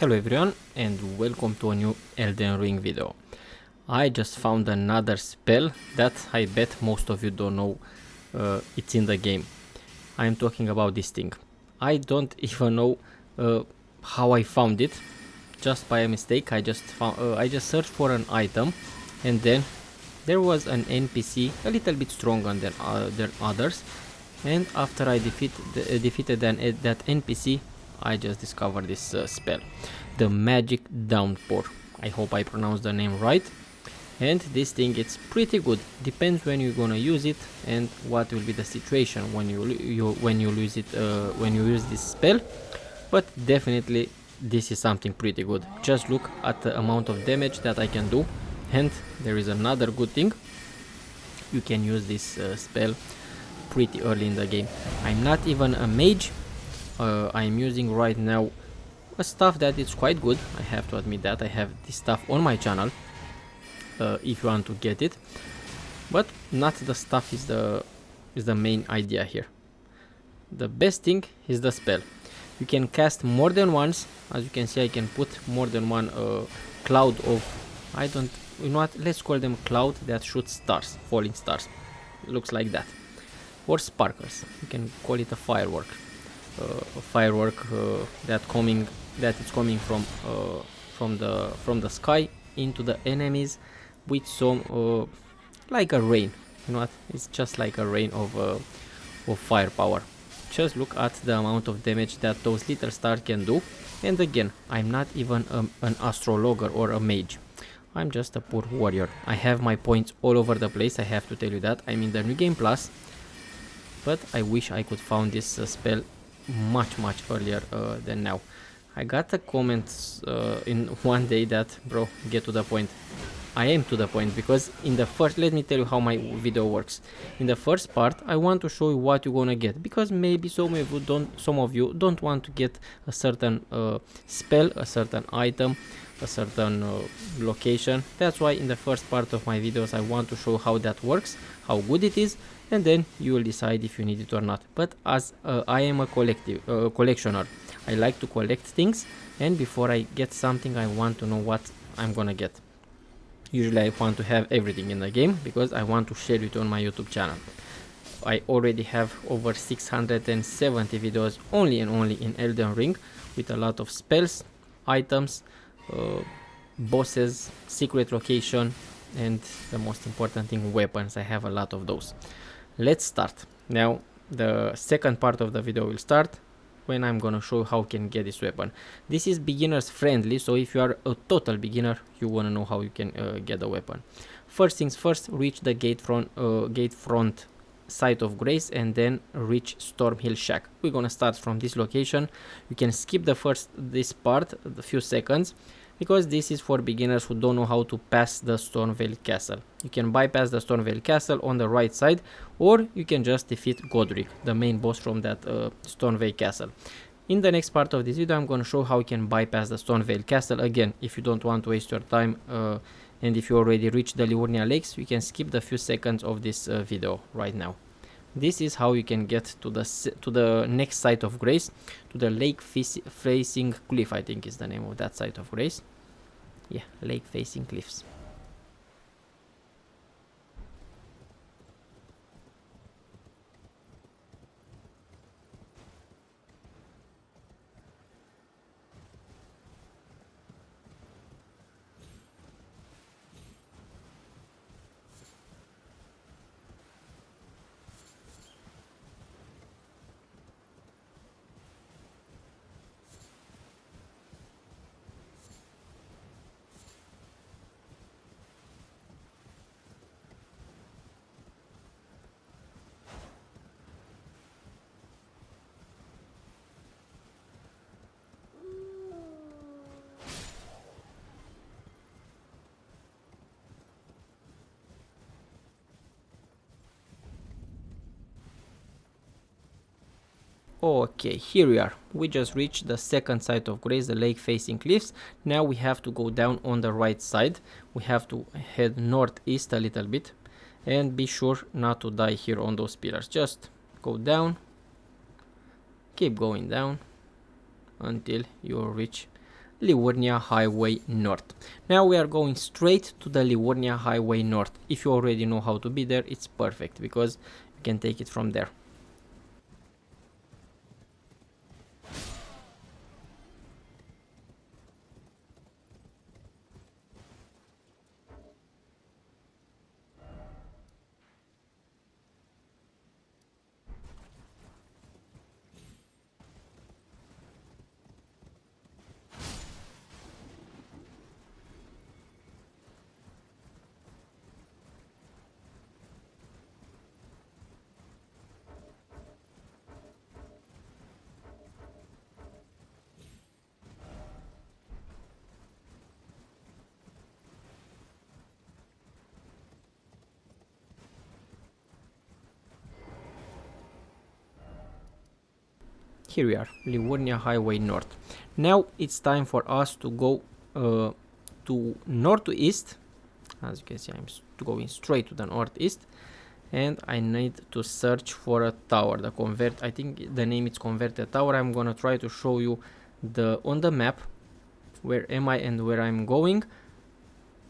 Hello everyone and welcome to a new Elden Ring video. I just found another spell that I bet most of you don't know it's in the game. I'm talking about this thing. I don't even know how I found it. Just by a mistake I just searched for an item and then there was an NPC a little bit stronger than others, and after I defeated that NPC I just discovered this spell, the magic Downpour. I hope I pronounced the name right. And this thing, it's pretty good. Depends when you're gonna use it and what will be the situation when you use this spell. But definitely this is something pretty good. Just look at the amount of damage that I can do. And there is another good thing. You can use this spell pretty early in the game. I'm not even a mage. I'm using right now a stuff that is quite good. I have to admit that I have this stuff on my channel if you want to get it, but not the stuff is the main idea here. The best thing is the spell. You can cast more than once. As you can see, I can put more than one cloud of, you know what, let's call them cloud that shoots stars, falling stars. It looks like that, or sparkles. You can call it a firework. A firework that is coming from the sky into the enemies with some like a rain. You know what? It's just like a rain of firepower. Just look at the amount of damage that those little stars can do. And again, I'm not even an astrologer or a mage. I'm just a poor warrior. I have my points all over the place. I have to tell you that. I'm in the New Game Plus, but I wish I could found this spell much earlier than now. I got a comment in one day that, bro, get to the point. I am to the point, because in the first, let me tell you how my video works. In the first part I want to show you what you're gonna get, because maybe some of you don't want to get a certain spell, a certain item, a certain location. That's why in the first part of my videos I want to show how that works, how good it is, and then you will decide if you need it or not. But as I am a collectioner, I like to collect things, and before I get something I want to know what I'm gonna get. Usually I want to have everything in the game because I want to share it on my YouTube channel. I already have over 670 videos only in Elden Ring, with a lot of spells, items, bosses, secret location, and the most important thing, weapons. I have a lot of those. Let's start. Now the second part of the video will start when I'm gonna show you how you can get this weapon. This is beginners friendly, so if you are a total beginner, you wanna know how you can get the weapon. First things first, reach the gate front site of Grace and then reach Stormhill Shack. We're gonna start from this location. You can skip this part, the few seconds, because this is for beginners who don't know how to pass the Stormveil Castle. You can bypass the Stormveil Castle on the right side, or you can just defeat Godric, the main boss from that Stormveil Castle. In the next part of this video I'm going to show how you can bypass the Stormveil Castle. Again, if you don't want to waste your time and if you already reached the Liurnia Lakes, you can skip the few seconds of this video right now. This is how you can get to the next site of Grace, to the Lake Facing Cliff, I think is the name of that site of Grace. Yeah, Lake Facing Cliffs. Okay, here we are. We just reached the second site of Grace, the Lake Facing Cliffs. Now we have to go down on the right side. We have to head northeast a little bit and be sure not to die here on those pillars. Just go down, keep going down until you reach Liurnia Highway North. Now we are going straight to the Liurnia Highway North. If you already know how to be there, it's perfect because you can take it from there. Here we are, Liurnia Highway North. Now it's time for us to go to north to east. As you can see, I'm going straight to the northeast, and I need to search for a tower. I think the name is Converted Tower. I'm gonna try to show you on the map where am I and where I'm going.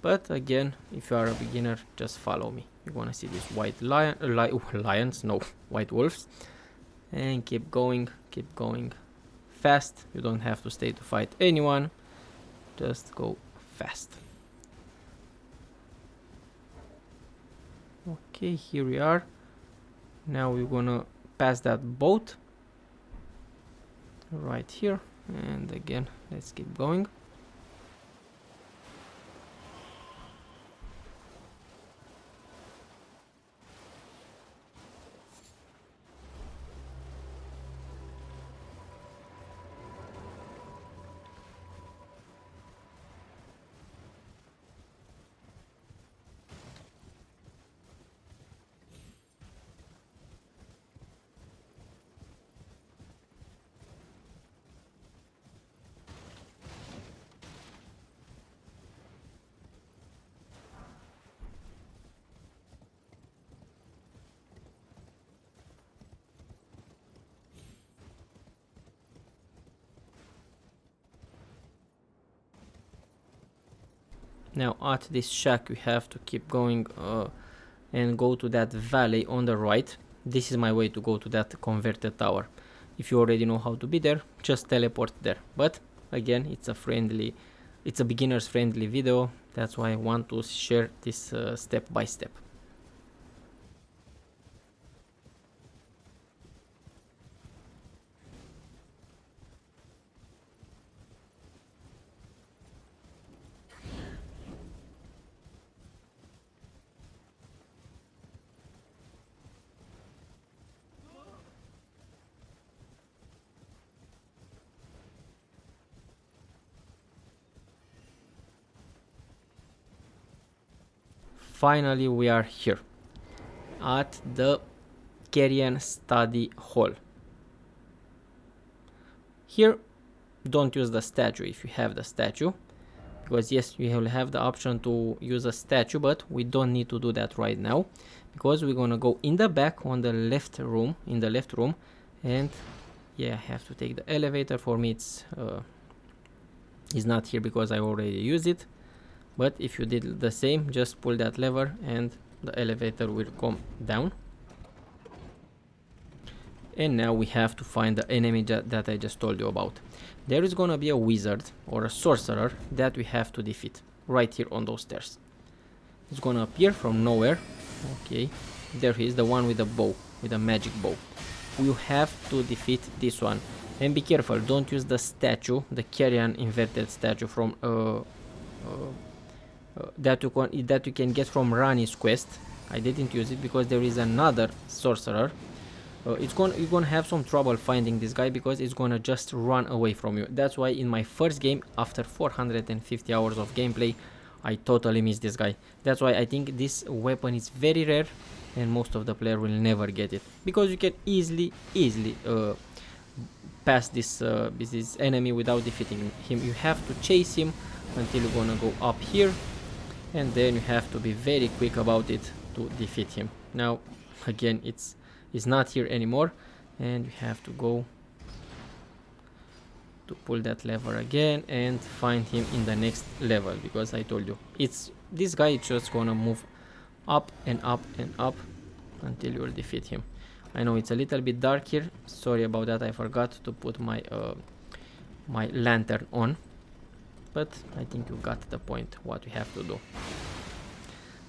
But again, if you are a beginner, just follow me. You're gonna see these white white wolves. And keep going fast. You don't have to stay to fight anyone, just go fast. Okay, here we are. Now we're gonna pass that boat right here, and again let's keep going. Now at this shack we have to keep going and go to that valley on the right. This is my way to go to that converted tower. If you already know how to be there, just teleport there. But again, it's a beginner's friendly video. That's why I want to share this step by step. Finally we are here at the Carian study hall. Here don't use the statue if you have the statue, because yes, you will have the option to use a statue, but we don't need to do that right now because we're gonna go in the back on the left room, and yeah, I have to take the elevator. For me it's not here because I already used it. But if you did the same, just pull that lever and the elevator will come down. And now we have to find the enemy that I just told you about. There is gonna be a wizard or a sorcerer that we have to defeat right here on those stairs. It's gonna appear from nowhere. Okay, there he is, the one with the bow, with a magic bow. You have to defeat this one. And be careful, don't use the statue, the Carian inverted statue from that you can get from Rani's quest. I didn't use it because there is another sorcerer. You're gonna have some trouble finding this guy because it's gonna just run away from you. That's why in my first game, after 450 hours of gameplay, I totally missed this guy. That's why I think this weapon is very rare and most of the player will never get it, because you can easily pass this enemy without defeating him. You have to chase him until you're gonna go up here, and then you have to be very quick about it to defeat him. Now again, it's not here anymore, and you have to go to pull that lever again and find him in the next level, because I told you this guy is just gonna move up and up and up until you will defeat him. I know it's a little bit dark here, sorry about that, I forgot to put my my lantern on, but I think you got the point what we have to do.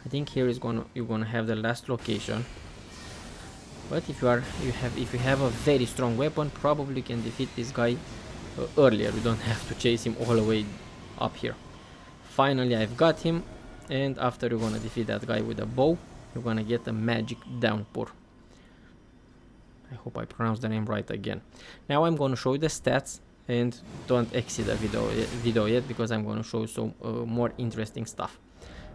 I think here is you're gonna have the last location, but if you have a very strong weapon, probably you can defeat this guy earlier. You don't have to chase him all the way up here. Finally I've got him, and after you're gonna defeat that guy with a bow, you're gonna get a magic downpour. I hope I pronounced the name right again. Now I'm gonna show you the stats, and don't exit the video yet, because I'm gonna show you some more interesting stuff.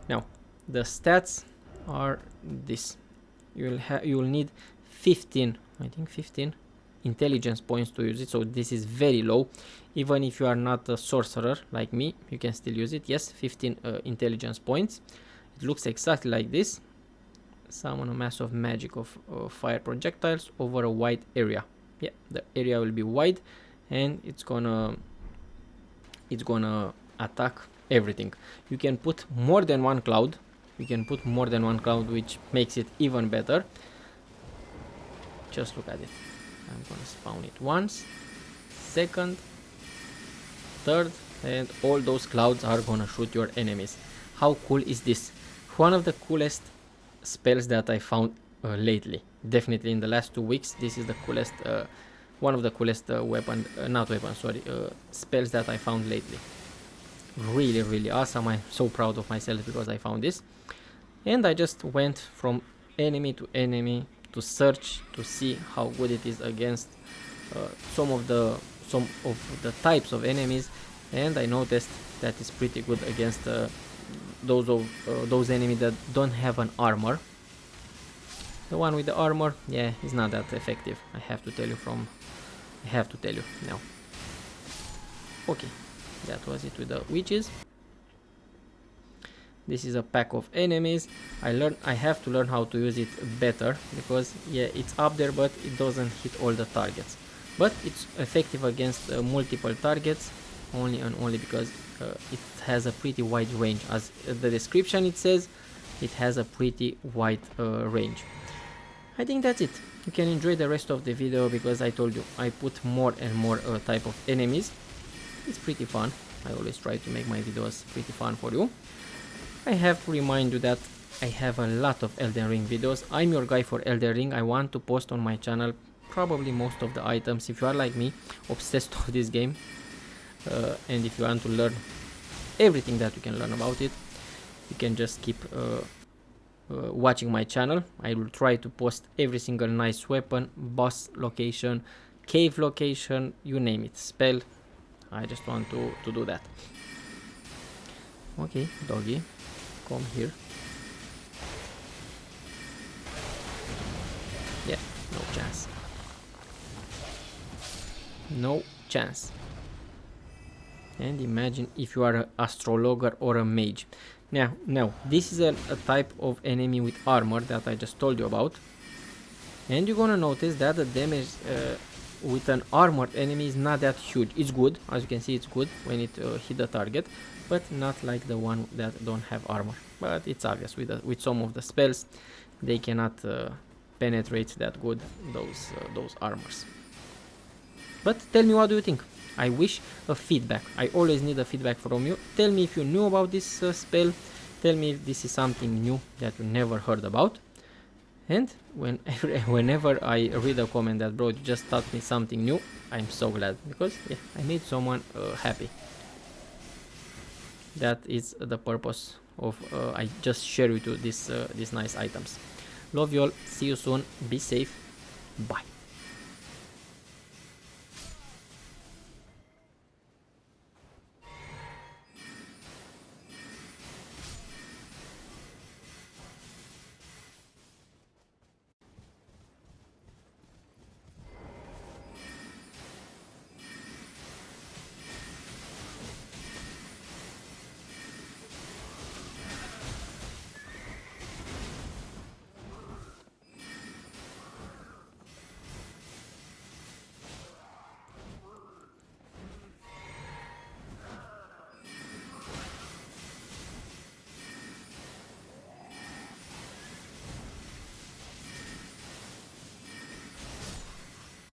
Now the stats are this. You'll need 15, I think 15 intelligence points to use it, so this is very low. Even if you are not a sorcerer like me, you can still use it. Yes, 15 intelligence points. It looks exactly like this. Summon a mass of magic of fire projectiles over a wide area. Yeah, the area will be wide, and it's gonna attack everything. You can put more than one cloud. Which makes it even better. Just look at it. I'm gonna spawn it once, second, third, and all those clouds are gonna shoot your enemies. How cool is this? One of the coolest spells that I found lately. Definitely in the last 2 weeks, this is the coolest, one of the coolest spells that I found lately. Really, really awesome. I'm so proud of myself because I found this. And I just went from enemy to enemy to search to see how good it is against some of the types of enemies, and I noticed that it's pretty good against those enemies that don't have an armor. The one with the armor, yeah, is not that effective. I have to tell you now. Okay, that was it with the witches. This is a pack of enemies. I have to learn how to use it better, because yeah, it's up there, but it doesn't hit all the targets. But it's effective against multiple targets, only because it has a pretty wide range. As the description it says, it has a pretty wide range. I think that's it. You can enjoy the rest of the video, because I told you I put more and more type of enemies. It's pretty fun. I always try to make my videos pretty fun for you. I have to remind you that I have a lot of Elden Ring videos. I'm your guy for Elden Ring. I want to post on my channel probably most of the items. If you are like me, obsessed with this game, and if you want to learn everything that you can learn about it, you can just keep watching my channel. I will try to post every single nice weapon, boss location, cave location, you name it, spell. I just want to do that. Okay, doggy, come here. Yeah, no chance. No chance. And imagine if you are an astrologer or a mage. Now this is a type of enemy with armor that I just told you about, and you're gonna notice that the damage with an armored enemy is not that huge. It's good, as you can see, it's good when it hit the target, but not like the one that don't have armor. But it's obvious with some of the spells they cannot penetrate that good those armors. But tell me, what do you think? I wish a feedback. I always need a feedback from you. Tell me if you knew about this spell. Tell me if this is something new that you never heard about. And whenever I read a comment that, bro, you just taught me something new, I'm so glad, because yeah, I made someone happy. That is the purpose of I just share with you these nice items. Love you all. See you soon. Be safe. Bye.